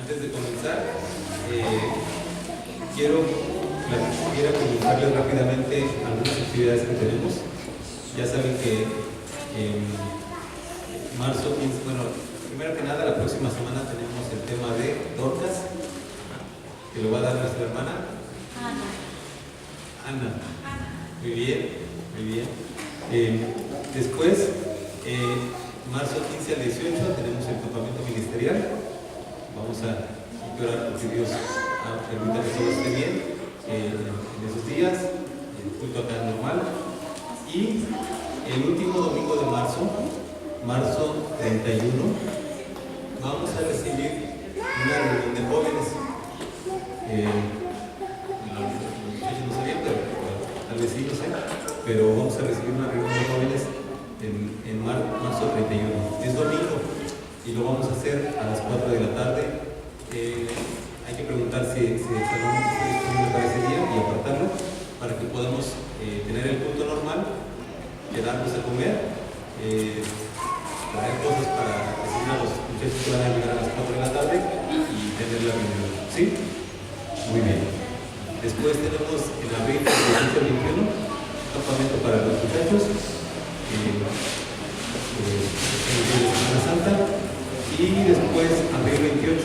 Antes de comenzar, quiero comentarles rápidamente algunas actividades que tenemos. Ya saben que en marzo 15, primero que nada, la próxima semana tenemos el tema de Dorcas, que lo va a dar nuestra hermana Ana. Muy bien, muy bien. Después, marzo 15 al 18, tenemos el campamento ministerial. Vamos a orar porque Dios permita que todo esté bien en esos días, el culto acá normal. Y el último domingo de marzo 31, vamos a recibir una reunión de jóvenes. Los muchachos no sabían, pero tal vez sí, no sé. Pero vamos a recibir una reunión de jóvenes en marzo 31. Es domingo y lo vamos a hacer a las 4 de la tarde. Hay que preguntar si el salón está disponible para ese día y apartarlo para que podamos tener el culto normal, quedarnos a comer, traer cosas para recibir a los muchachos que van a llegar a las 4 de la tarde y tener la reunión. ¿Sí? Muy bien. Después tenemos en abril 18 al 21 campamento para los muchachos. De Semana Santa, y después abril 28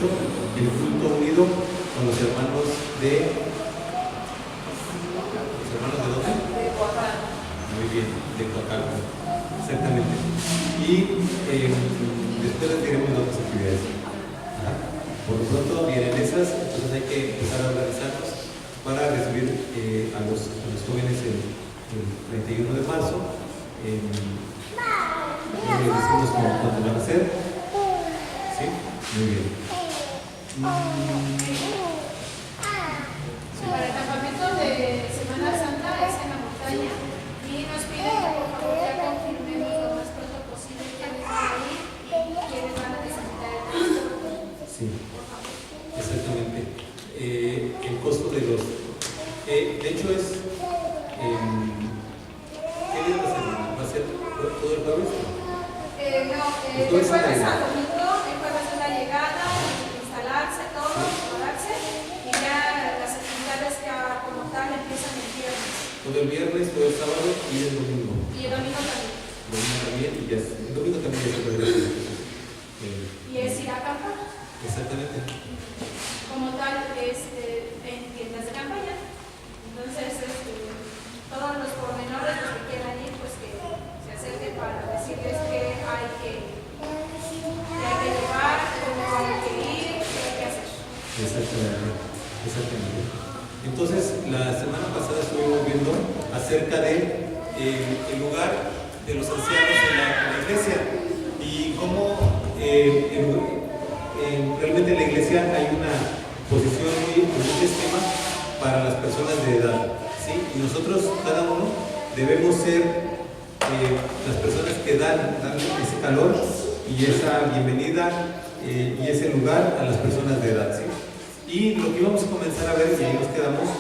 el culto unido con los hermanos de dónde? De Coacalco. Muy bien, de Coacalco, exactamente. Y después les diremos las otras actividades. Por lo pronto vienen esas, entonces hay que empezar a organizarnos para recibir a los jóvenes el 31 de marzo. Les decimos cuánto van a ser. ¿Sí? Muy bien. Sí, para el campamento de Semana Santa es en la montaña y nos piden que por favor ya confirmemos lo más pronto posible quiénes van a ir y quiénes van a necesitar el transporte. Sí, exactamente. El costo de los... de hecho es... ¿qué día va a ser? ¿Va a ser todo el jueves? No, el jueves al domingo, el jueves es la llegada, instalarse, todo, prepararse y ya las actividades ya como tal empiezan el viernes. Todo el viernes, todo el sábado y el domingo. Y el domingo también. El domingo también y ya el domingo también ya se puede ver. Y es ir a acampar. Exactamente. Como tal, en tiendas de campaña. Entonces, todos los pormenores, los que quieran ir, pues que se acerquen para decirles que hay que llevar, cómo hay que ir, qué hay que hacer. Exactamente. Entonces, la semana pasada estuvimos viendo acerca de el lugar de los ancianos en la iglesia y cómo realmente en la iglesia hay una posición muy estima para las personas de edad, ¿sí? Y nosotros, cada uno, debemos ser las personas que dan ese calor y esa bienvenida y ese lugar a las personas de edad, ¿sí? Y lo que íbamos a comenzar a ver, y ahí nos quedamos,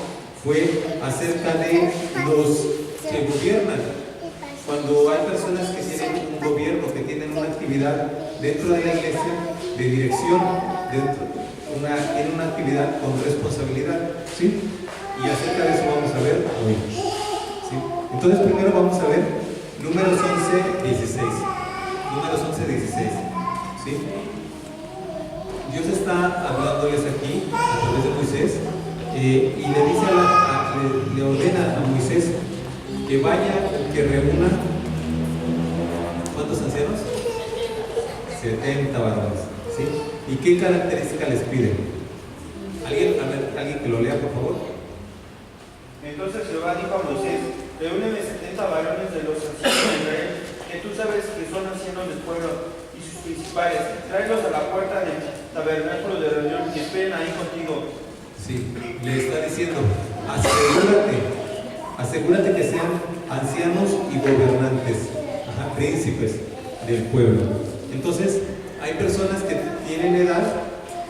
fue acerca de los que gobiernan. Cuando hay personas que tienen un gobierno, que tienen una actividad dentro de la iglesia, de dirección, tienen una actividad con responsabilidad, ¿sí? Y acerca de eso vamos a ver hoy, ¿sí? Entonces primero vamos a ver números 11:16. Números 11:16, ¿sí? Dios está hablándoles aquí a través de Moisés y le dice le ordena a Moisés que vaya, que reúna ¿cuántos ancianos? 70 varones, ¿sí? ¿Y qué características les pide? ¿Alguien que lo lea, por favor? Entonces Jehová dijo a Moisés: reúneme 70 varones de los ancianos de Israel, que tú sabes que son ancianos del pueblo, y sus principales, tráelos a la puerta del tabernáculo de reunión y esperen ahí contigo. Sí, le está diciendo, asegúrate que sean ancianos y gobernantes, príncipes del pueblo. Entonces, hay personas que tienen edad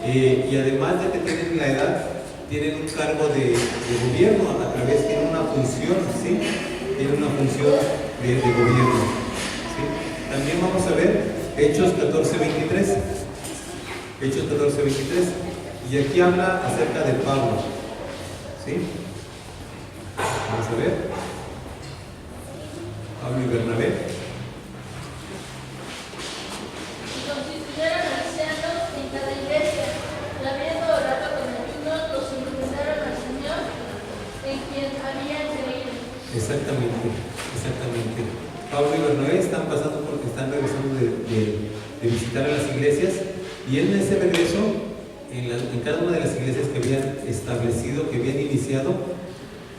y además de que tienen la edad, tienen un cargo de gobierno, a través, tienen una función, ¿sí? Tienen una función de gobierno, ¿sí? También vamos a ver Hechos 14:23. Hechos 14:23. Y aquí habla acerca de Pablo. ¿Sí? Vamos a ver. Pablo y Bernabé. Y constituyeron ancianos en cada iglesia, y habiendo orado con ayunos, los encomendaron al Señor, en quien habían creído. Exactamente, exactamente. Pablo y Bernabé están pasando porque están regresando de visitar a las iglesias, y en ese regreso, en cada una de las iglesias que habían establecido, que habían iniciado,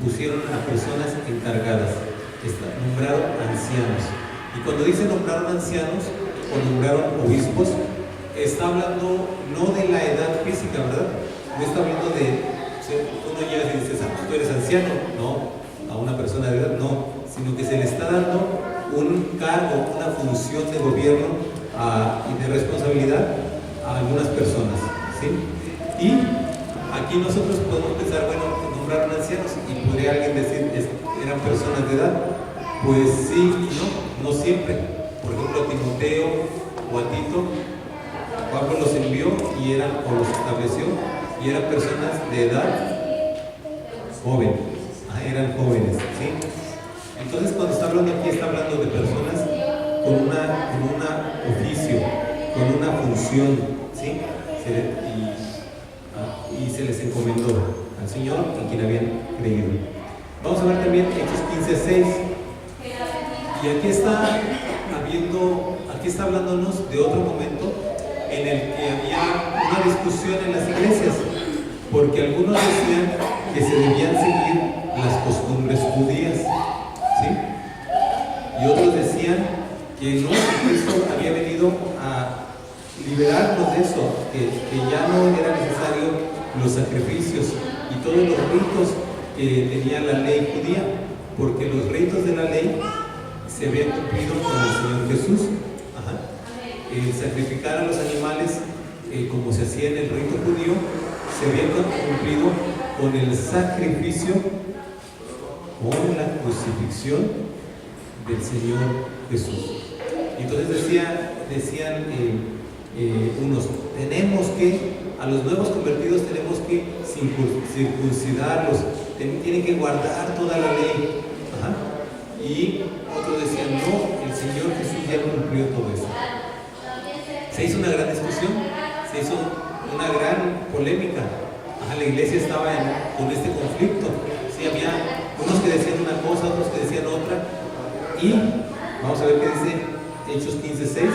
pusieron a personas encargadas, nombraron ancianos. Y cuando dice nombraron ancianos o nombraron obispos, está hablando no de la edad física, ¿verdad? No está hablando de, tú no llegas y dices, tú eres anciano, no, a una persona de edad, no, sino que se le está dando un cargo, una función de gobierno y de responsabilidad a algunas personas, ¿sí? Y aquí nosotros podemos pensar, bueno, nombraron ancianos, y podría alguien decir, eran personas de edad. Pues sí, no siempre. Por ejemplo, a Timoteo o a Tito, Pablo los envió o los estableció, y eran personas de edad joven. Eran jóvenes, ¿sí? Entonces, cuando está hablando aquí, está hablando de personas con un oficio, con una función, ¿sí? Y se les encomendó al Señor en quien habían creído. Vamos a ver también Hechos 15:6. Y aquí está hablándonos de otro momento en el que había una discusión en las iglesias, porque algunos decían que se debían seguir las costumbres judías, ¿sí? Y otros decían que no, que Cristo había venido a liberarnos de eso, que ya no era necesario los sacrificios y todos los ritos que tenía la ley judía, porque los ritos de la ley se habían cumplido con el Señor Jesús. Sacrificar a los animales, como se hacía en el rito judío, se había cumplido con el sacrificio, con la crucifixión del Señor Jesús. Entonces decían unos, a los nuevos convertidos tenemos que circuncidarlos, tienen que guardar toda la ley. Y otros decían, no, el Señor Jesús ya cumplió todo eso. Se hizo una gran discusión, se hizo una gran polémica. La iglesia estaba con este conflicto. Sí, había unos que decían una cosa, otros que decían otra. Y vamos a ver qué dice Hechos 15:6.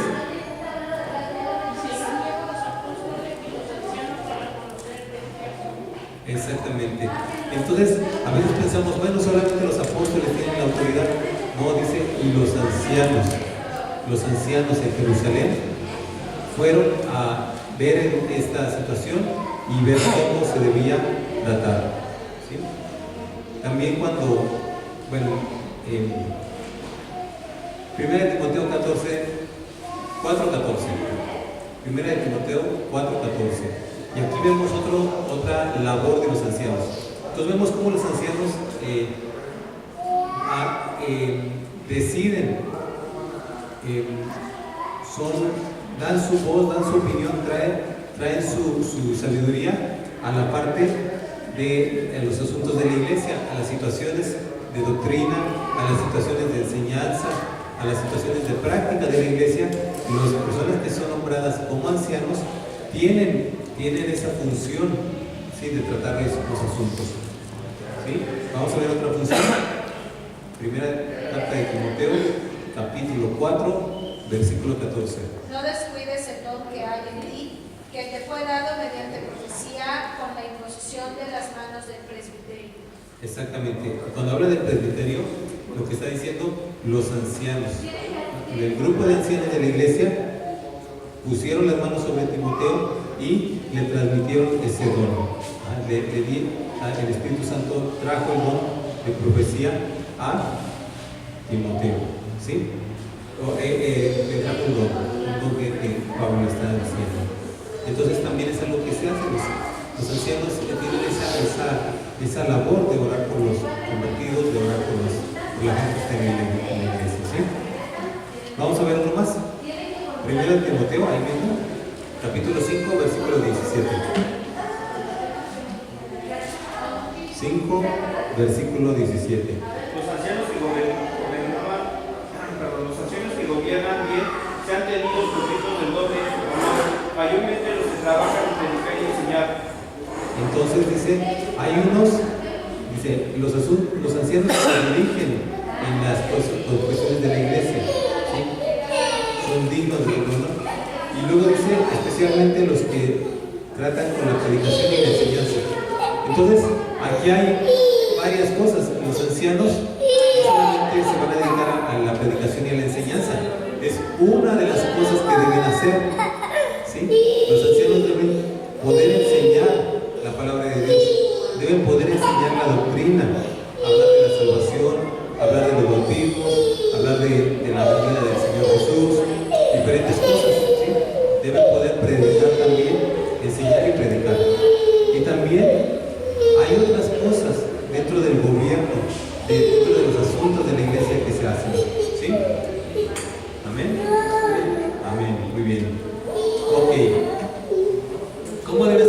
Exactamente. Entonces, a veces pensamos, bueno, solamente los apóstoles tienen la autoridad. No, dice, y los ancianos en Jerusalén fueron a ver esta situación y ver cómo se debía tratar. ¿Sí? También cuando, bueno, Primera de Timoteo 4:14, 4:14. Y aquí vemos otra labor de los ancianos. Entonces vemos cómo los ancianos deciden, dan su voz, dan su opinión, traen su sabiduría a la parte de los asuntos de la iglesia, a las situaciones de doctrina, a las situaciones de enseñanza, a las situaciones de práctica de la iglesia. Y las personas que son nombradas como ancianos tienen esa función, ¿sí?, de tratar los asuntos. ¿Sí? Vamos a ver otra función. Primera carta de Timoteo, capítulo 4, versículo 14. No descuides el don que hay en ti, que te fue dado mediante profecía con la imposición de las manos del presbiterio. Exactamente. Cuando habla del presbiterio, lo que está diciendo, los ancianos, el grupo de ancianos de la iglesia, pusieron las manos sobre Timoteo y le transmitieron ese don. El Espíritu Santo trajo el don de profecía a Timoteo, ¿sí? Le trajo un don que Pablo está diciendo. Entonces también es algo que se hace. Los ancianos tienen esa labor de orar por los convertidos, de orar por la gente que está en la iglesia, ¿sí? Vamos a ver uno más. Primero de Timoteo, ahí mismo, capítulo 5, versículo 17. 5, versículo 17. Los ancianos que gobiernan bien sean tenidos sujetos del doble honor, mayormente los que trabajan en predicar y enseñar. Entonces dice, hay unos, dice, los ancianos que dirigen en las cuestiones de la iglesia, ¿sí? Son dignos de honor. Y luego dice, especialmente los que tratan con la predicación y la enseñanza. Entonces, aquí hay varias cosas. Los ancianos no solamente se van a dedicar a la predicación y a la enseñanza, es una de las cosas que deben hacer, ¿sí? Los ancianos deben poder enseñar la palabra de Dios, deben poder enseñar la doctrina, hablar de la salvación, hablar de los bautismos, hablar de la venida del Señor Jesús, diferentes cosas, ¿sí? Deben poder predicar también, enseñar y predicar. Y también hay otras cosas dentro del gobierno, dentro de los asuntos de la iglesia que se hacen, ¿sí? Amén. Amén, muy bien. Ok. ¿Cómo deben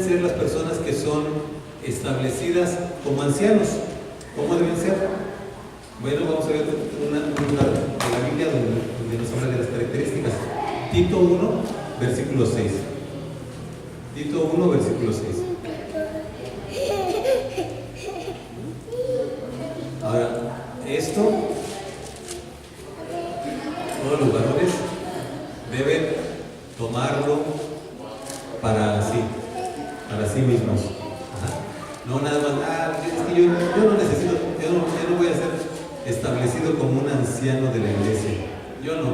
ser las personas que son establecidas como ancianos? ¿Cómo deben ser? Bueno, vamos a ver un lugar de la Biblia donde nos habla de las características. Tito 1, versículo 6. Tito 1, versículo 6. Ahora, esto, todos los varones deben tomarlo para sí mismos. Ajá. No nada más, es que yo no necesito, yo no voy a ser establecido como un anciano de la iglesia. Yo no,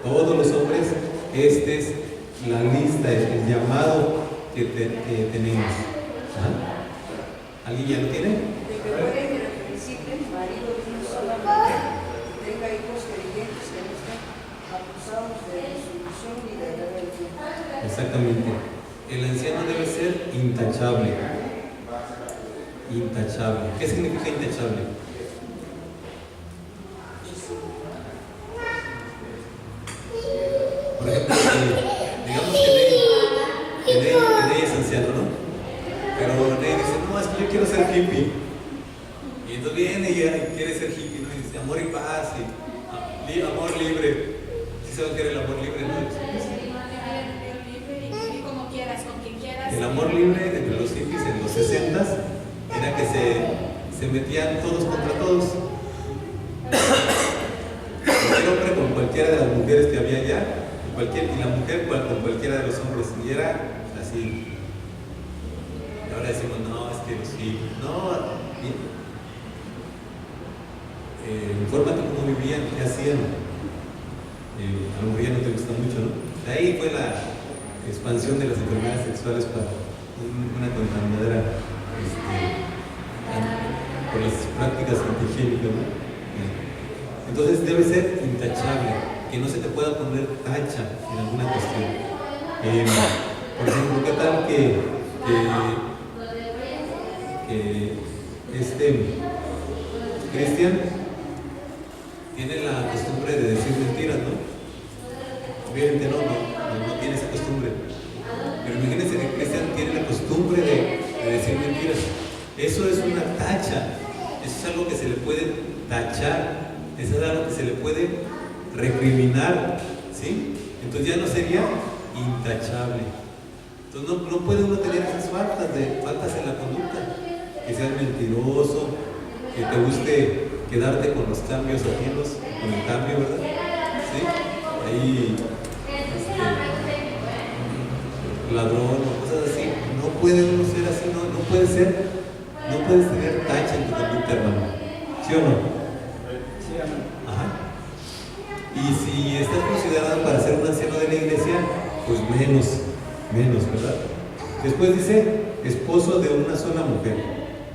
todos los hombres, esta es la lista, el llamado que tenemos. Ajá. ¿Alguien ya lo tiene? Tenga hijos creyentes que no estén acusados de disolución y de rebelión. Exactamente. El anciano debe ser intachable. Intachable. ¿Qué significa intachable? Por ejemplo, digamos que Ney es anciano, ¿no? Pero Ney dice, no, es que yo quiero ser hippie. Y entonces viene y quiere ser hippie, ¿no? Y dice, amor y paz, y amor libre. ¿Sí saben qué era el amor libre, no? Como quieras, con quien quieras. El amor libre entre los hippies en los 60s era que se metían todos contra todos. Cualquier hombre con cualquiera de las mujeres que había allá, y la mujer con cualquiera de los hombres. Y era así. Y ahora decimos, no, es que los hippies, no. Infórmate cómo vivían, qué hacían. A lo mejor ya no te gusta mucho, ¿no? De ahí fue la expansión de las enfermedades sexuales para una contaminadora por las prácticas antihigiénicas, ¿no? Entonces debe ser intachable, que no se te pueda poner tacha en alguna cuestión. Por ejemplo, ¿qué tal que Cristian tiene la costumbre de decir mentiras, ¿no? Obviamente no tiene esa costumbre. Pero imagínense que Cristian tiene la costumbre de decir mentiras. Eso es una tacha. Eso es algo que se le puede tachar. Eso es algo que se le puede recriminar, ¿sí? Entonces ya no sería intachable. Entonces no puede uno tener esas faltas en la conducta. Que seas mentiroso, que te guste quedarte con los cambios ajenos, con el cambio, ¿verdad? ¿Sí? Ahí, ladrón o cosas así. No puede uno ser así, no puedes tener tacha en tu conducta, hermano. ¿Sí o no? Sí, amén. Ajá. Y si estás considerado para ser un anciano de la iglesia, pues menos, ¿verdad? Después dice, esposo de una sola mujer,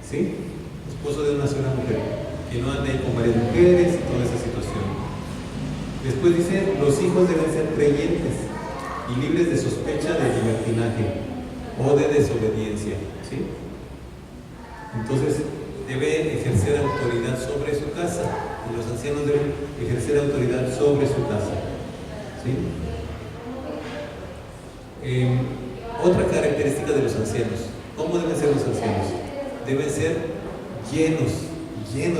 ¿sí? Esposo de una sola mujer, que no ande con varias mujeres y toda esa situación. Después dice, los hijos deben ser creyentes y libres de sospecha de libertinaje o de desobediencia, ¿sí? Entonces, debe ejercer autoridad sobre su casa. Y los ancianos deben ejercer autoridad sobre su casa, ¿sí? Otra característica de los ancianos, ¿Cómo deben ser los ancianos? Deben ser llenos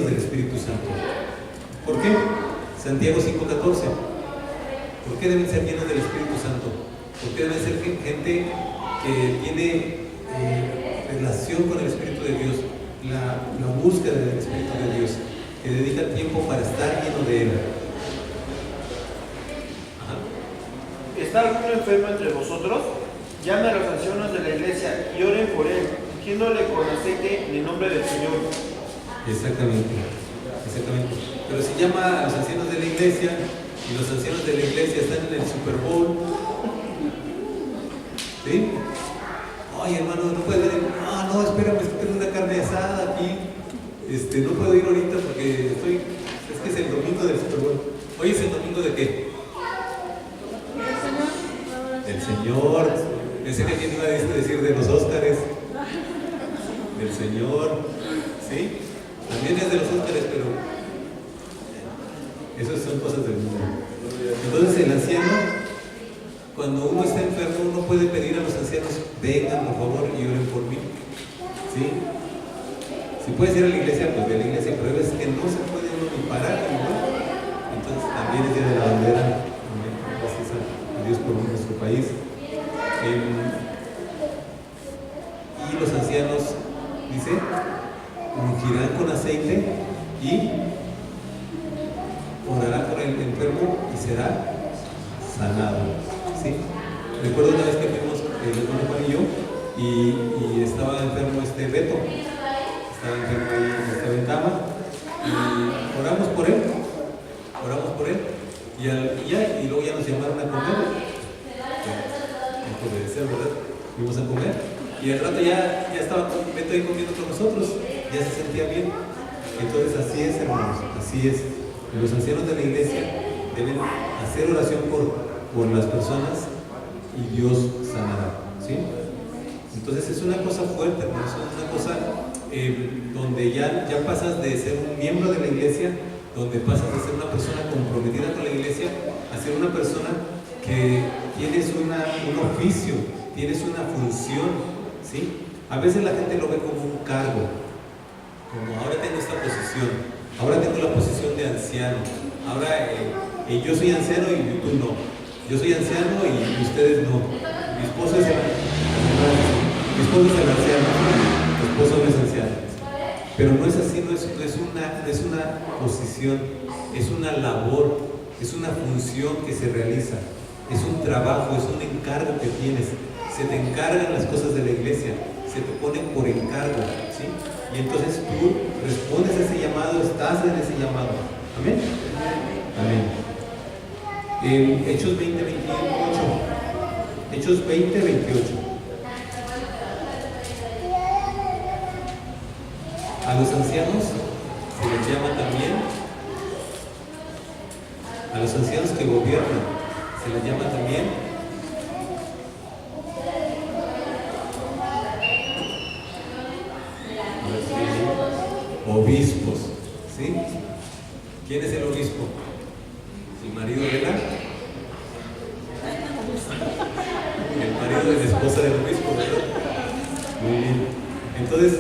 del Espíritu Santo. ¿Por qué? Santiago 5:14. ¿Por qué deben ser llenos del Espíritu Santo? Porque deben ser gente que tiene relación con el Espíritu de Dios, la búsqueda del Espíritu de Dios, que dedica tiempo para estar lleno de Él. Ajá. ¿Está alguno enfermo entre vosotros? Llame a los ancianos de la iglesia y oren por él, ungiéndole con aceite en el nombre del Señor. Exactamente. Pero si llama a los ancianos de la iglesia y los ancianos de la iglesia están en el Super Bowl, ¿sí? Ay, hermano, no puede venir. Ah, no, espérame, es que tengo una carne asada aquí. No puedo ir ahorita porque es que es el domingo del Super Bowl. Hoy es el domingo de qué? El Señor. Pensé que alguien iba a decir de los Óscares. Del Señor. ¿Sí? También es de los Óscares, pero esas son cosas del mundo. Entonces el anciano, cuando uno está enfermo, uno puede pedir a los ancianos: vengan por favor y oren por mí. ¿Sí? Si puedes ir a la iglesia, pues ve a la iglesia, pero es que no se puede uno ni parar, ¿no? Entonces también es Día de la Bandera. Gracias a Dios por nuestro país. Y los ancianos, dice, ungirán con aceite y orarán por el enfermo y será sanado. ¿Sí? Recuerdo una vez que fuimos, el hermano Juan y yo, y estaba enfermo Beto. Estaba enfermo ahí, en cama, y oramos por él, y luego ya nos llamaron a comer. De ser, ¿verdad? Fuimos a comer, y al rato ya estaba Beto ahí comiendo con nosotros, ya se sentía bien. Entonces así es, hermanos, así es. Los ancianos de la iglesia deben hacer oración por las personas y Dios sanará, ¿sí? Entonces es una cosa fuerte, hermanos, es una cosa donde ya pasas de ser un miembro de la iglesia, donde pasas de ser una persona comprometida con la iglesia, a ser una persona que tienes un oficio, tienes una función, ¿sí? A veces la gente lo ve como un cargo, como ahora tengo esta posición, ahora tengo la posición de anciano, ahora yo soy anciano y tú no, yo soy anciano y ustedes no, mi esposo es el anciano, mi esposo no es anciano. Pero no es así, no es una posición, es una labor, es una función que se realiza, es un trabajo, es un encargo que tienes. Se te encargan las cosas de la iglesia, se te ponen por encargo, ¿sí? Y entonces tú respondes a ese llamado, estás en ese llamado. ¿Amén? Amén. Hechos 20, 28. Hechos 20, 28. A los ancianos se les llama también, a los ancianos que gobiernan, se les llama también obispos, ¿sí? ¿Quién es el obispo? ¿El marido de la? El marido de la esposa del obispo, ¿verdad? Muy bien. Entonces,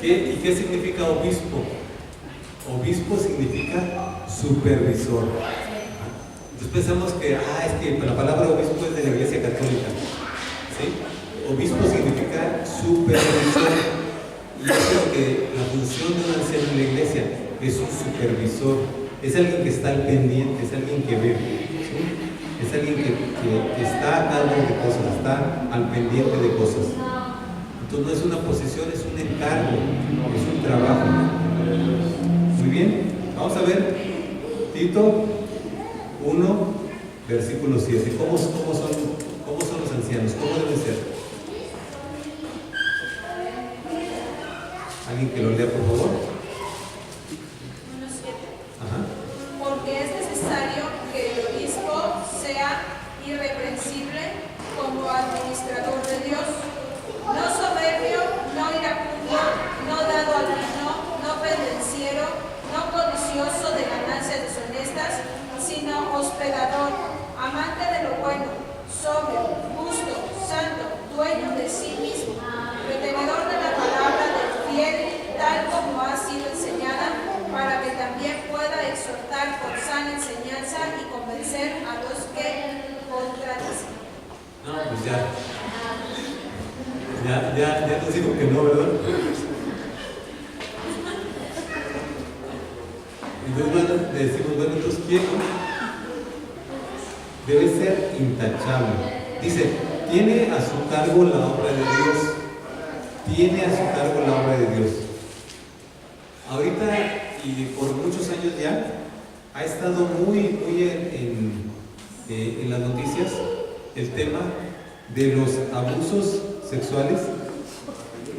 ¿qué significa obispo? Obispo significa supervisor. Entonces pensamos que, es que la palabra obispo es de la Iglesia Católica, ¿sí? Obispo significa supervisor. Y eso es lo que la función de un anciano en la iglesia es: un supervisor, es alguien que está al pendiente, es alguien que ve, ¿sí? Es alguien que está a cargo de cosas, está al pendiente de cosas. Entonces no es una posición, es un encargo, es un trabajo. Muy bien, vamos a ver Tito 1, versículo 7. ¿Cómo son los ancianos? ¿Cómo deben ser? ¿Alguien que lo lea, por favor? 1:7. Ajá. Porque es necesario que el obispo sea irreprensible como administrador de Dios, no soberbio, no iracundo, no dado al vino, no pendenciero, no codicioso de ganancias deshonestas, sino hospedador, amante de lo bueno, sobrio, justo, santo, dueño de sí mismo, retenedor de No, pues ya nos dijo que no, ¿verdad? Entonces, bueno, le decimos, bueno, entonces, ¿quién debe ser intachable? Dice, tiene a su cargo la obra de Dios. Tiene a su cargo la obra de Dios. Ahorita y por muchos años ya ha estado muy en las noticias el tema de los abusos sexuales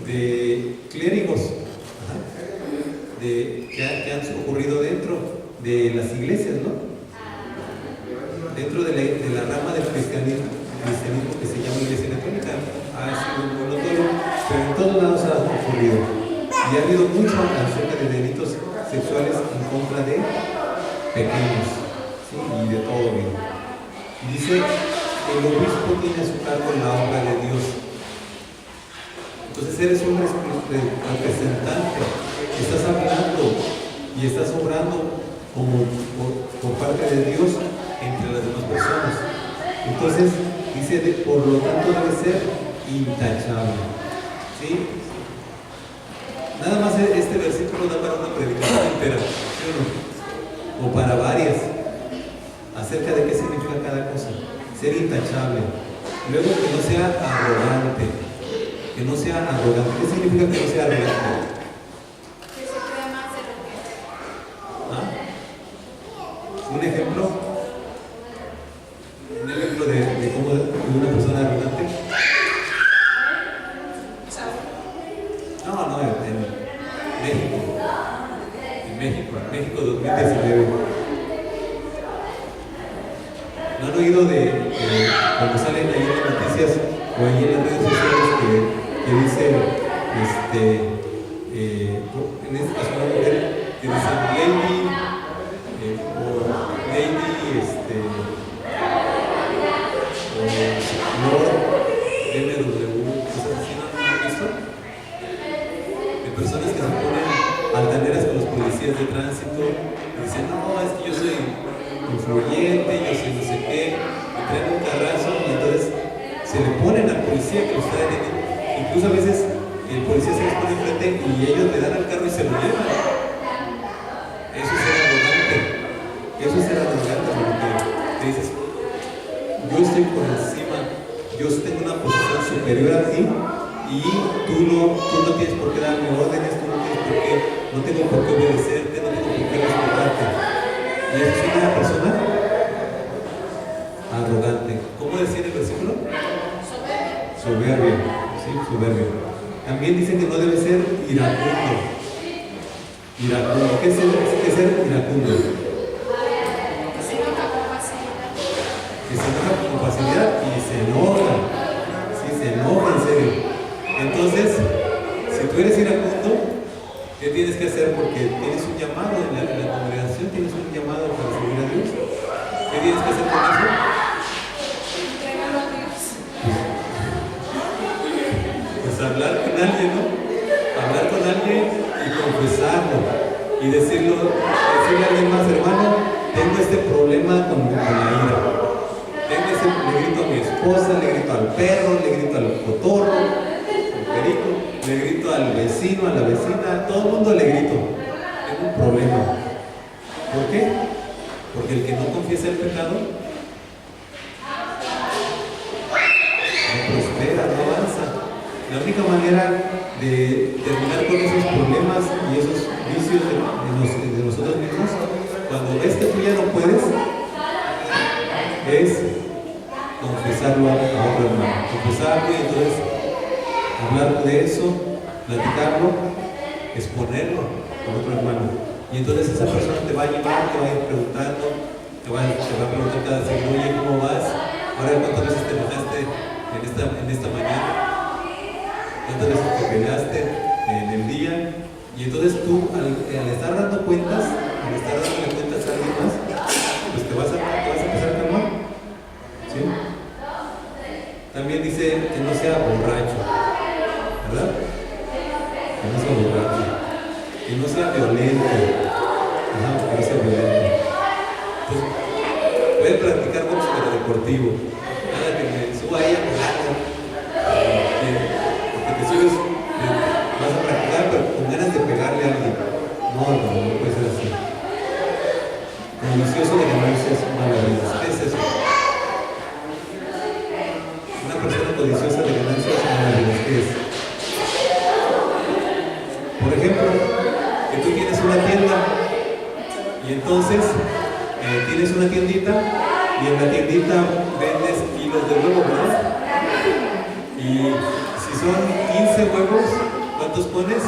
de clérigos que han ocurrido dentro de las iglesias, ¿no? Dentro de la rama del cristianismo que se llama Iglesia Católica. Ha sido muy notorio, pero en todos lados ha ocurrido. Y ha habido mucho acerca de delitos sexuales en contra de pequeños, ¿sí? Y de todo bien. Dice, el obispo tiene a su cargo la obra de Dios. Entonces eres un representante, estás hablando y estás obrando por parte de Dios entre las demás personas. Entonces dice, por lo tanto debe ser intachable, ¿sí? Nada más este versículo da para una predicación entera, ¿sí o no? O para varias, acerca de qué significa cada cosa. Ser intachable. Luego, que no sea arrogante. Que no sea arrogante. ¿Qué significa que no sea arrogante? Que se crea más de lo que es. ¿Ah? Un ejemplo de cómo una persona arrogante. No, en México 2019. ¿No han oído de cuando salen ahí en las noticias o ahí en las redes sociales que dice, en este caso una mujer, que dice lady, o lady, o lord, BMW, cosas así, ¿no han visto? De personas que se ponen altaneras con los policías de tránsito y dicen, no, es que yo soy influyente, yo soy no sé qué, y traen un carrazo y entonces se le ponen al policía que lo está deteniendo. Incluso a veces el policía se les pone enfrente y ellos le dan al carro y se lo llevan. Eso es ser arrogante. Eso es ser arrogante, porque te dices, yo estoy por encima, yo tengo una posición superior a ti y tú no tienes por qué darme órdenes, no tengo por qué obedecerte, no tengo por qué respetarte. Y eso es una persona arrogante. ¿Cómo decía el versículo? Soberbio. Sí, soberbio. También dice que no debe ser iracundo. ¿Qué es ser iracundo? Que se enoja con facilidad. Que se enoja con facilidad y se enoja. Sí, se enoja en serio. Entonces, si tú eres iracundo, ¿qué tienes que hacer? Porque tienes un llamado en la congregación, tienes un llamado para servir a Dios. ¿Qué tienes que hacer con eso? Entregalo a Dios. Pues hablar con alguien, ¿no? Hablar con alguien y confesarlo. Y decirle a alguien más, hermano, tengo este problema con la ira. Le grito a mi esposa, le grito al perro, le grito al cotorro, al perico, le grito al vecino, a la vecina, a todo el mundo le grito. Tengo un problema. ¿Por qué? Porque el que no confiesa el pecado no prospera, no avanza. La única manera de terminar con esos problemas y esos vicios de nosotros mismos, cuando ves que tú ya no puedes, es confesarlo a otro hermano. Confesarlo y entonces hablar de eso, platicarlo, exponerlo a otro hermano. Y entonces esa persona te va a llevar, te va a ir preguntando, te va a preguntar cada segundo, oye, ¿cómo vas? Ahora, ¿cuántas veces te enojaste en esta mañana? ¿Cuántas veces te peleaste en el día? Y entonces tú, al estar dando cuentas, al estar dándole cuentas a alguien más, pues te vas a empezar a calmar. ¿Sí? También dice que no sea borracho, ¿verdad? Que no sea borracho, que no sea violento. Que no sea violento. Pues, puede practicar boxeo deportivo. Nada que me suba ahí a codiciosa de ganancias o moralidad. ¿Qué es? Por ejemplo, que tú tienes una tienda y entonces tienes una tiendita y en la tiendita vendes kilos de huevo, ¿verdad? Y si son 15 huevos, ¿cuántos pones?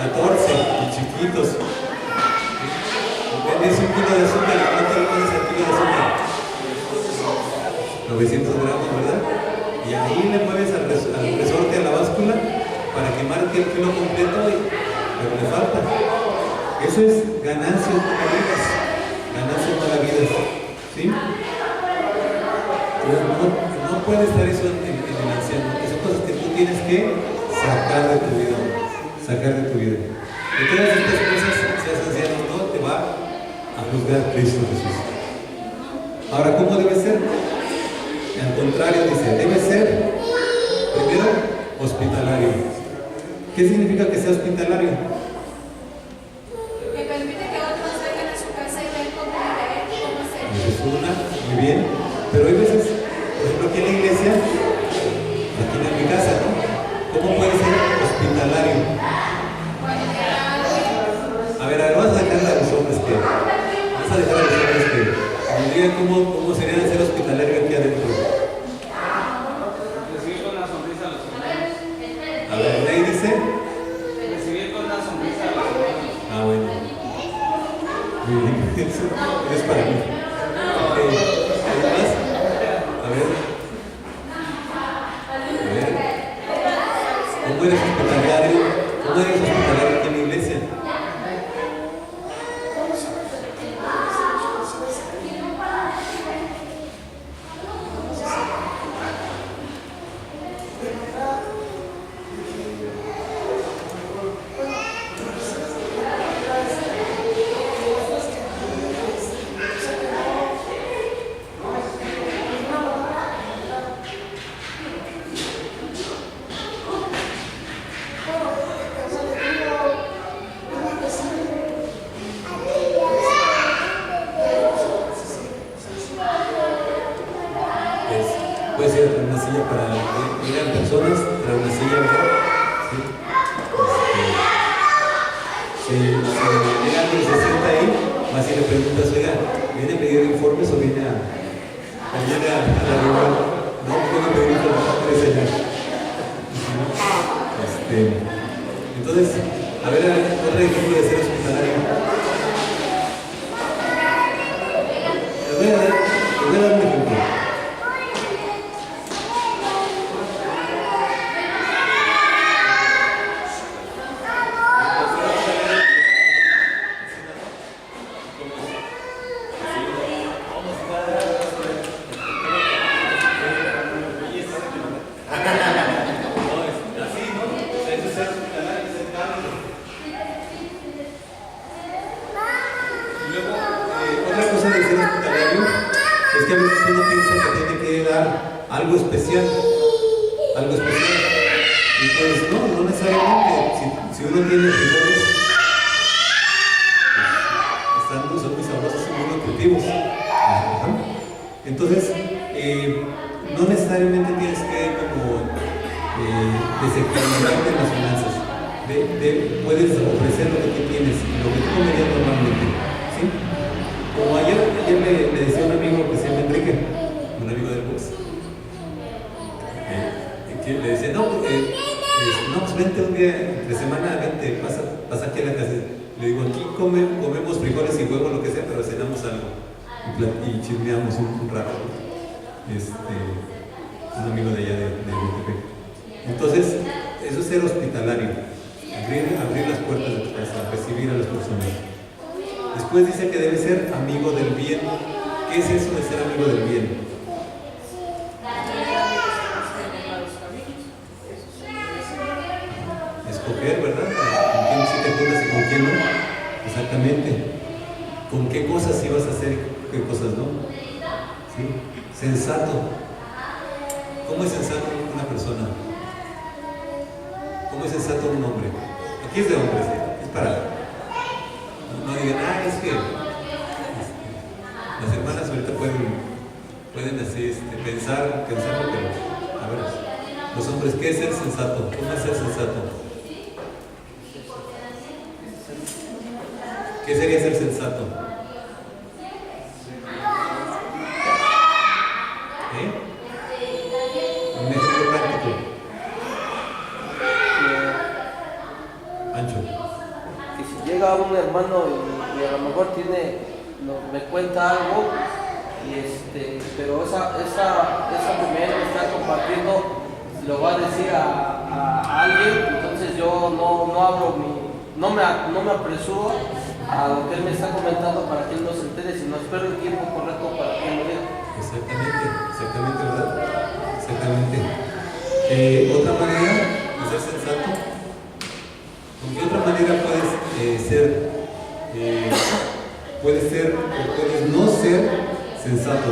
14, y chiquitos. Vendes un kilo de azúcar, ¿y cuánto le pones al kilo de azúcar? 900 gramos, ¿verdad? Y ahí le mueves al resorte, a la báscula, para que marque el kilo completo, pero le falta. Eso es ganancias malavidas. Ganancias malavidas. ¿Sí? Entonces, no puede estar eso en el anciano. Son cosas que tú tienes que sacar de tu vida. Sacar de tu vida. De todas estas cosas, seas anciano, no te va a juzgar Cristo Jesús. Ahora, ¿cómo debe ser? Al contrario, dice, debe ser primero hospitalario. ¿Qué significa que sea hospitalario? Que permite que otros vengan a su casa y vean cómo vive, cómo se Es una, muy bien. Pero hay veces, por ejemplo, aquí en la iglesia, aquí en mi casa, ¿no? ¿Cómo puede ser hospitalario? A ver, vas a dejar a los hombres que nos digan cómo sería ser hospitalario aquí adentro. Recibir con una sonrisa a los hermanos. A ver, ahí dice. Recibir con una sonrisa a los hermanos. Ah, bueno. Muy bien. Eso es para mí. ¿Algo más? A ver. ¿Cómo eres hospitalario? ¿Cómo eres hospitalario aquí en la iglesia? Puede ser una silla para ir a personas, traer una silla, ¿verdad? Sí. Si llega alguien y se sienta ahí, más si le preguntas, oiga, ¿viene a pedir informes o viene a la reunión? No, viene a pedir informes, señor. Entonces, a ver, otro ejemplo de ser hospitalario. Les voy a dar un ejemplo. Algo especial. Y pues no necesariamente, si uno tiene frijoles, son muy sabrosos y muy nutritivos. Entonces, no necesariamente tienes que como desequilibrarte en las finanzas. Puedes ofrecer lo que tú tienes, lo que tú comerías normalmente. ¿Sí? Como ayer le decía a un amigo que se llama Enrique, un amigo del box, que le decía, pues vente un día entre semana, vente, pasa aquí a la casa. Le digo, aquí comemos frijoles y huevo, lo que sea, pero cenamos algo y chismeamos un rato. Un amigo de allá de Metepec. Entonces, eso es ser hospitalario, abrir las puertas de tu casa, recibir a las personas. Después dice que debe ser amigo del bien. ¿Qué es eso de ser amigo del bien? Escoger, ¿verdad? ¿Con quién sí te juntas y con quién no? Exactamente. ¿Con qué cosas sí vas a hacer y qué cosas no? ¿Sí? Sensato. ¿Cómo es sensato una persona? ¿Cómo es sensato un hombre? Aquí es de hombres, es para... No digan, es que las hermanas ahorita pueden Pueden así pensarlo, pero a ver, los hombres, ¿qué es ser sensato? ¿Cómo es ser sensato? ¿Qué sería ser sensato? Un ejemplo práctico. Ancho. Que si llega un hermano y a lo mejor me cuenta algo, pero esa primera que está compartiendo lo va a decir a alguien, entonces yo no abro no me apresuro a lo que él me está comentando para que él no se entere, sino espero el tiempo correcto para que él lo diga. Exactamente, ¿verdad? Exactamente. Otra manera de ser sensato. ¿Con qué otra manera puedes no ser sensato?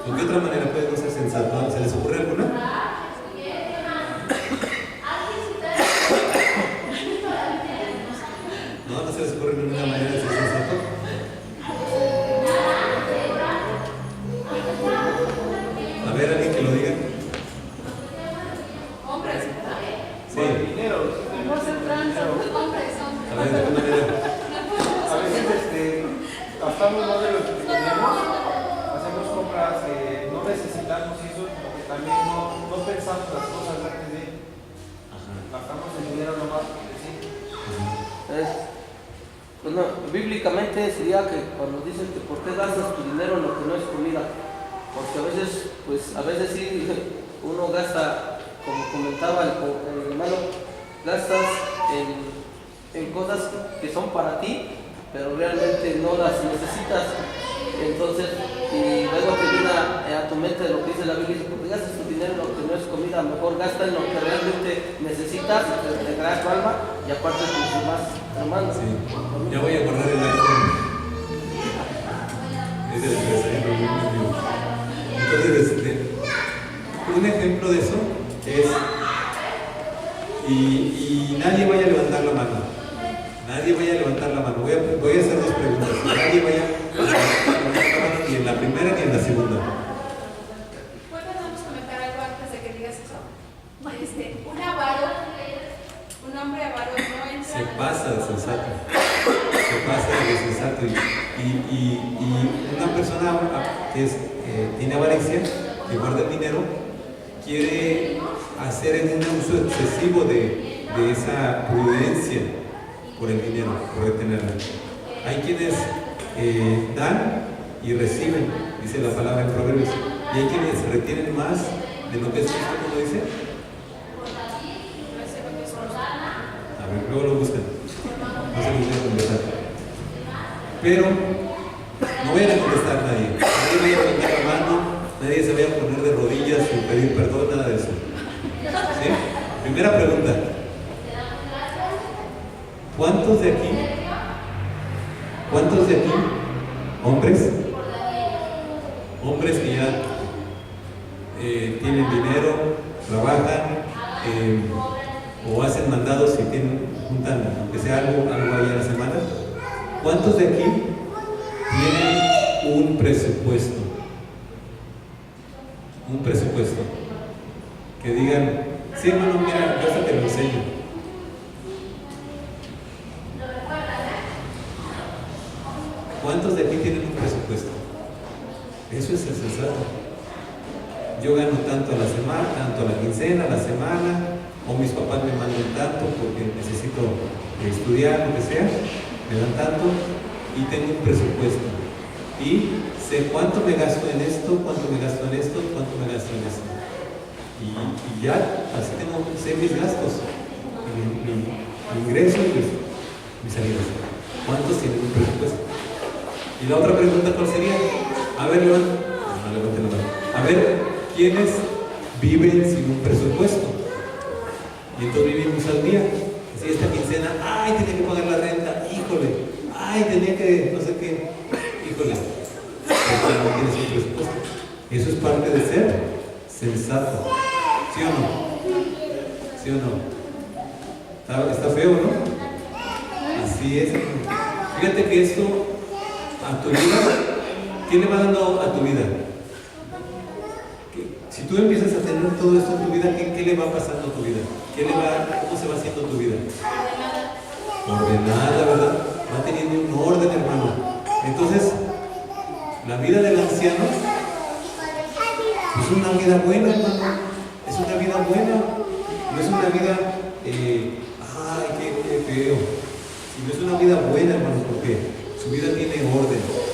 ¿Con qué otra manera puedes no ser sensato? ¿Se les ocurre alguna? No se les ocurre ninguna manera de ser sensato. A ver, alguien que lo diga. Hombres. Sí. Por el dinero. A ver, ¿de qué manera? A veces gastamos más de lo que tenemos, hacemos compras que no necesitamos y eso, porque también no pensamos las cosas antes de gastamos el dinero nomás porque sí. Bueno, bíblicamente sería que cuando dicen que por qué gastas tu dinero en lo que no es comida, porque a veces sí uno gasta, como comentaba el hermano, gastas en cosas que son para ti, pero realmente no las necesitas. Entonces, y luego te viene a tu mente lo que dice la Biblia, porque gastas tu dinero en lo que no es comida, mejor gasta en lo que realmente necesitas, te creas tu alma y aparte tus demás hermanos. Sí. Ya voy a guardar el iPhone. Es de la empresa, entonces, un ejemplo de eso es, y nadie vaya a levantar la mano. Nadie vaya a levantar la mano. Voy a hacer dos preguntas. Nadie vaya a levantar la mano ni en la primera ni en la segunda. ¿Podemos comentar algo antes de que digas eso? Un hombre avaro no entra. Se pasa de sensato. Se pasa de sensato. Y una persona que tiene avaricia, que guarda el dinero, quiere hacer un uso excesivo de esa prudencia por el dinero, por retenerlo. Hay quienes dan y reciben, dice la palabra en Proverbios, y hay quienes retienen más de lo que es justo, como dice. A ver, luego lo buscan. No se lo voy a contestar. Pero no vayan a contestar a nadie. Nadie vaya a levantar la mano, nadie se vaya a poner de rodillas sin pedir perdón, nada de eso. ¿Sí? Primera pregunta. ¿Cuántos de aquí, hombres que ya tienen dinero, trabajan o hacen mandados y juntan, aunque sea algo ahí a la semana? ¿Cuántos de aquí tienen un presupuesto? Un presupuesto. Que digan, sí, hermano, mira, yo hasta te lo enseño. ¿Cuántos de aquí tienen un presupuesto? Eso es el sensato. Yo gano tanto a la semana, tanto a la quincena, a la semana, o mis papás me mandan tanto porque necesito estudiar, lo que sea, me dan tanto y tengo un presupuesto. Y sé cuánto me gasto en esto, cuánto me gasto en esto, cuánto me gasto en esto. Y ya, así sé mis gastos, mi ingreso y mis salidas. ¿Cuántos tienen un presupuesto? Y la otra pregunta, ¿cuál sería? A ver, levanten la mano. A ver, ¿quiénes viven sin un presupuesto? Y entonces vivimos al día. Si esta quincena, ay, tenía que pagar la renta, híjole, ay, tenía que, no sé qué, híjole, porque no tienes un presupuesto. Eso es parte de ser sensato. ¿Sí o no? ¿Sí o no? Está feo, ¿no? Así es. Fíjate que esto, a tu vida, ¿Qué le va dando a tu vida? Si tú empiezas a tener todo esto en tu vida, ¿qué le va pasando a tu vida? ¿Cómo se va haciendo tu vida? Ordenada, ¿verdad? Va teniendo un orden, hermano. Entonces, la vida del anciano es una vida buena, hermano. Es una vida buena. No es una vida, ay, qué feo. Sino es una vida buena, hermano, porque su vida tiene orden.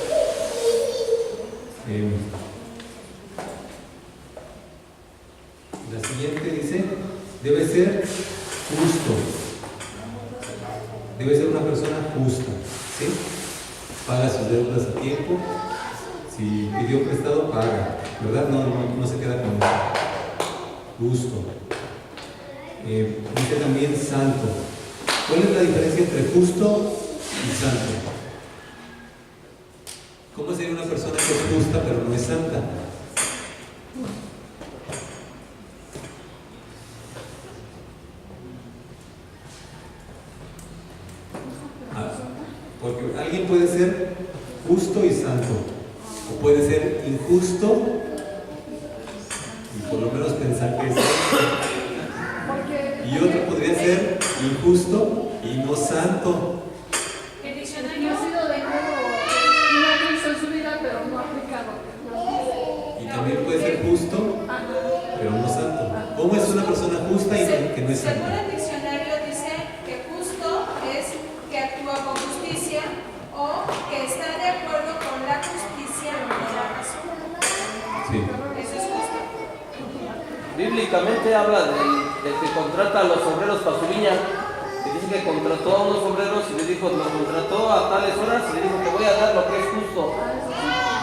La siguiente dice, debe ser justo. Debe ser una persona justa, ¿sí? Paga sus deudas a tiempo. Si pidió prestado, paga, ¿verdad? No se queda con eso. Justo. Dice también santo. ¿Cuál es la diferencia entre justo y santo? ¿Cómo sería una persona que es justa pero no es santa? Porque alguien puede ser justo y santo, o puede ser injusto y por lo menos pensar que es santo, y otro podría ser injusto y no santo. El No diccionario ha sido de una Cristo en su vida, pero no ha aplicado. Y también puede ser justo pero no santo. ¿Cómo es una persona justa y que no es según santa? el diccionario dice que justo es que actúa con justicia o que está de acuerdo con la justicia o la razón. Sí. Eso es justo. Bíblicamente habla del que contrata a los obreros para su viña. Que dice que contrató a unos obreros y le dijo, los contrató a tales horas y le dijo, te voy a dar lo que es justo.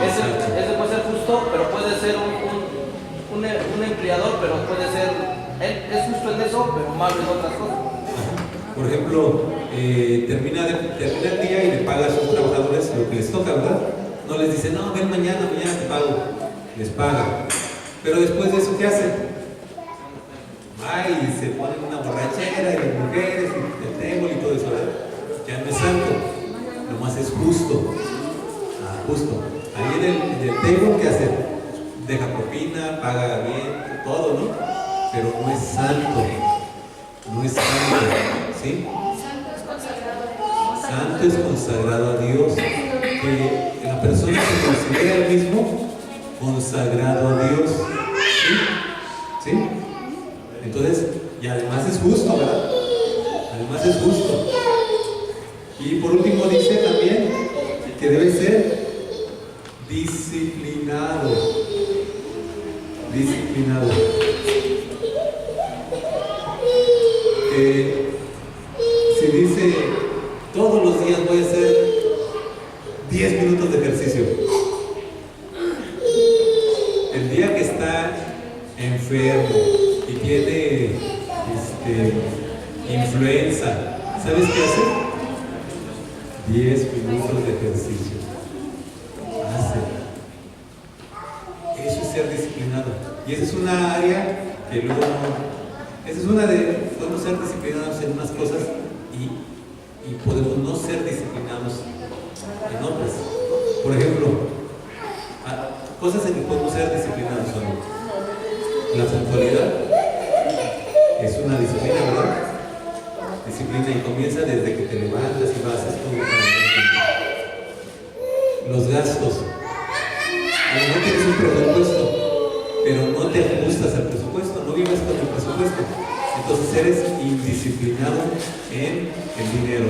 Ese puede ser justo, pero puede ser un empleador, pero puede ser, él es justo en eso, pero malo en otras cosas. Por ejemplo, termina el día y le paga a sus trabajadores lo que les toca, ¿verdad? No les dice, no, ven mañana te pago. Les paga. Pero después de eso, ¿qué hace? Va y se pone una borrachera y las mujeres y el table y todo eso, ¿verdad? Ya no es santo, nomás es justo. Justo. Ahí en el table, ¿qué hace? Deja propina, paga bien, todo, ¿no? Pero no es santo. No es santo, ¿sí? Santo es consagrado a Dios. Santo es consagrado a Dios. Que la persona se considera el mismo consagrado a Dios. ¿Sí? ¿Sí? Entonces, y además es justo, ¿verdad? Además es justo. Y por último dice también que debe ser disciplinado. Disciplinado. Si dice todos los días voy a hacer 10 minutos de ejercicio, el día que está enfermo y tiene influenza, ¿sabes qué hace? 10 minutos de ejercicio. Eso es ser disciplinado. Y esa es una área que luego esa es una de, podemos ser disciplinados en unas cosas y podemos no ser disciplinados en otras. Por ejemplo, cosas en que podemos ser disciplinados son la sexualidad, es una disciplina, ¿verdad? Disciplina y comienza desde que te levantas y vas a estudiar. Los gastos. A lo mejor tienes un presupuesto, pero no te ajustas al presupuesto, no vives con el presupuesto. Entonces eres indisciplinado en el dinero.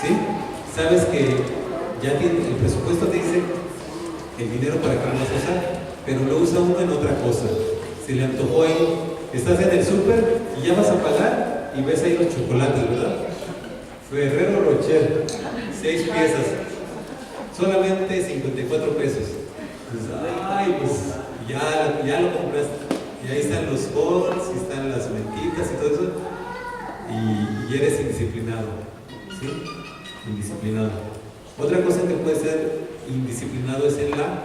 ¿Sí? Sabes que ya tiene, el presupuesto te dice el dinero para que lo vas a usar, pero lo usa uno en otra cosa. Se le antojó ahí, estás en el súper y ya vas a pagar y ves ahí los chocolates, ¿verdad? Ferrero Rocher, 6 piezas, solamente 54 pesos. Pues, ay, pues ya lo compraste. Y ahí están los bols, y están las mentitas y todo eso. Y eres indisciplinado. ¿Sí? Indisciplinado. Otra cosa que puede ser indisciplinado es en la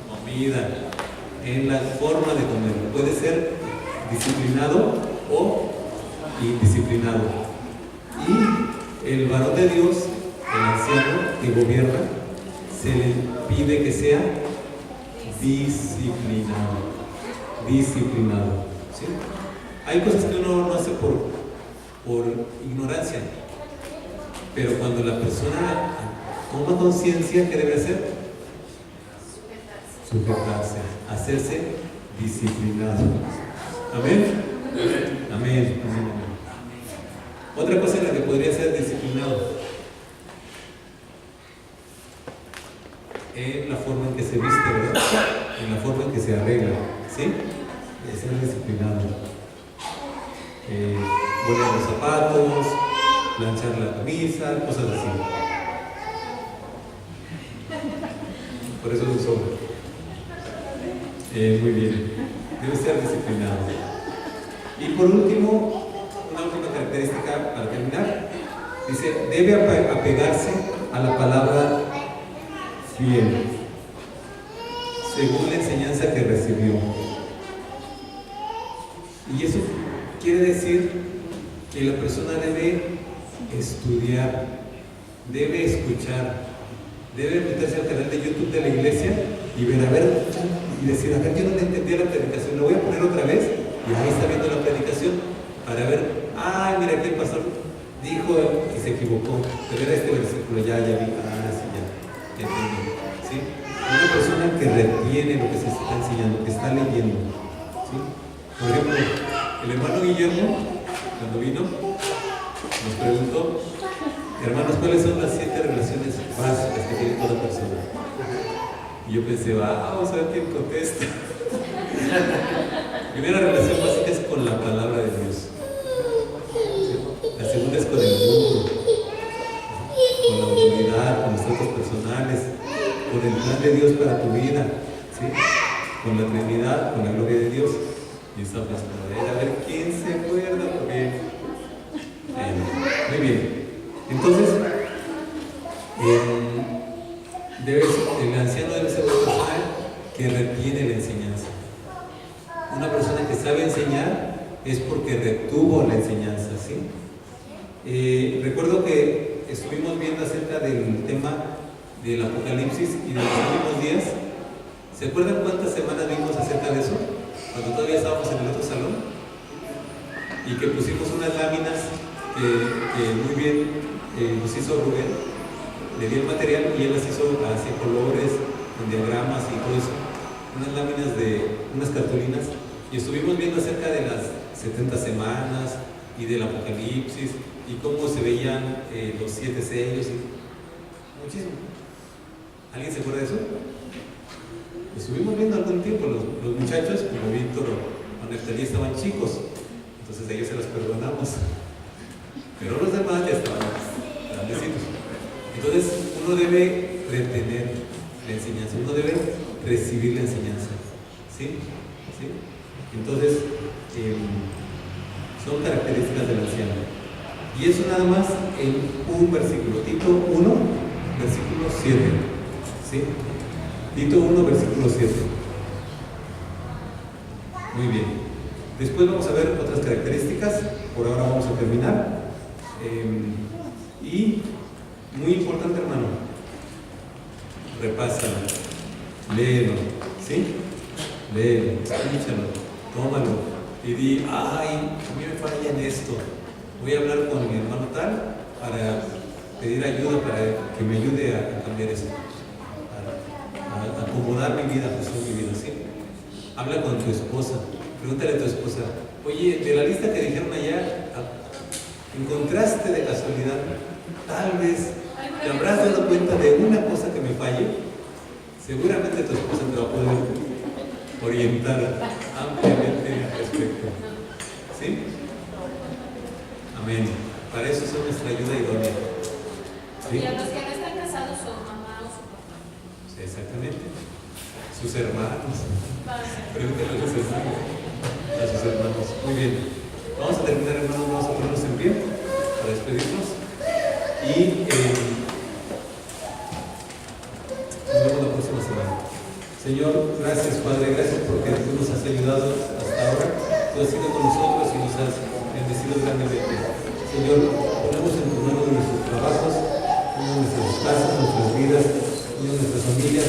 comida, en la forma de comer. Puede ser disciplinado o indisciplinado. Y el varón de Dios, el anciano, que gobierna se le pide que sea disciplinado. Disciplinado. ¿Sí? Hay cosas que uno no hace por ignorancia, pero cuando la persona toma conciencia, ¿qué debe hacer? Sujetarse, hacerse disciplinado. Amén. Amén. Amén. Amén. Otra cosa en la que podría ser disciplinado, en la forma en que se viste, ¿verdad? En la forma en que se arregla, ¿sí? Es ser disciplinado. Poner los zapatos, planchar la camisa, cosas así. Por eso se sobra. Muy bien. Debe ser disciplinado. Y por último, una última característica para terminar. Dice, debe apegarse a la palabra fiel, según la enseñanza que recibió. Y eso quiere decir que la persona debe estudiar, debe escuchar, debe meterse al canal de YouTube de la iglesia y ver, y decir, a ver, yo no le entendía la predicación, lo voy a poner otra vez, y ahí está viendo la predicación, para ver, mira, aquí el pastor dijo y se equivocó, pero era este versículo, ya vi, sí, ya entendí, ¿sí? Una persona que retiene lo que se está enseñando, que está leyendo, ¿sí? Por ejemplo, el hermano Guillermo, cuando vino, nos preguntó, hermanos, ¿cuáles son las 7 relaciones básicas que tiene toda persona? Y yo pensé, vamos a ver quién contesta. La primera relación básica es con la palabra de Dios. La segunda es con el mundo, con la autoridad, con los tratos personales, con el plan de Dios para tu vida, ¿sí? Con la Trinidad, con la gloria de Dios. Y esta pues, a ver quién se acuerda, porque muy bien. Entonces, el anciano debe ser una persona que retiene la enseñanza. Una persona que sabe enseñar es porque retuvo la enseñanza, ¿sí? Recuerdo que estuvimos viendo acerca del tema del Apocalipsis y de los últimos días. ¿Se acuerdan cuántas semanas vimos acerca de eso? Cuando todavía estábamos en el otro salón y que pusimos unas láminas que muy bien nos hizo Rubén, le dio el material y él las hizo hacia colores, con diagramas y todo eso, unas láminas de unas cartulinas, y estuvimos viendo acerca de las 70 semanas y del Apocalipsis y cómo se veían los 7 sellos y muchísimo. ¿Alguien se acuerda de eso? Estuvimos viendo algún tiempo, los muchachos, como Víctor o Neftalí, estaban chicos, entonces de ellos se los perdonamos, pero los demás ya estaban grandecitos. Entonces uno debe retener la enseñanza, uno debe recibir la enseñanza, ¿sí? ¿Sí? Entonces son características del anciano, y eso nada más en un versículo, Tito 1, versículo 7, ¿sí? Tito 1, versículo 7. Muy bien. Después vamos a ver otras características. Por ahora vamos a terminar. Y muy importante, hermano, repásalo, léelo, ¿sí? Léelo, escúchalo, tómalo y di, a mí me falla en esto. Voy a hablar con mi hermano tal para pedir ayuda, para que me ayude a cambiar esto. A acomodar mi vida, Jesús, mi vida, ¿sí? Habla con tu esposa, pregúntale a tu esposa, oye, de la lista que dijeron allá, ¿encontraste de casualidad? Tal vez te habrás dado cuenta de una cosa que me falle. Seguramente tu esposa te va a poder orientar ampliamente al respecto, ¿sí? Amén. Para eso son nuestra ayuda idónea, ¿sí? Y a los que no están casados son mamá o su papá. Sí, exactamente. Sus hermanos. Pregúntale a sus hermanos. A sus hermanos. Muy bien. Vamos a terminar, hermanos. Vamos a ponernos en pie para despedirnos. Y nos vemos la próxima semana. Señor, gracias, Padre. Gracias porque tú nos has ayudado hasta ahora. Tú has sido con nosotros y nos has bendecido grandemente. Señor, ponemos en tu mano nuestros trabajos, nuestras casas, nuestras vidas, Señor, nuestras familias.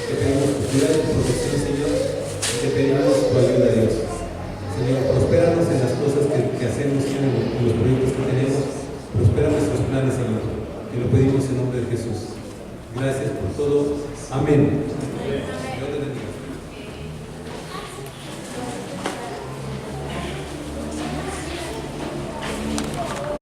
Te pedimos tu cuidado y tu protección, Señor. Te pedimos tu ayuda, Dios. Señor, prospéranos en las cosas que hacemos, Señor, en los proyectos que tenemos. Prospera nuestros planes, Señor. Te lo pedimos en nombre de Jesús. Gracias por todo. Amén. Dios te bendiga.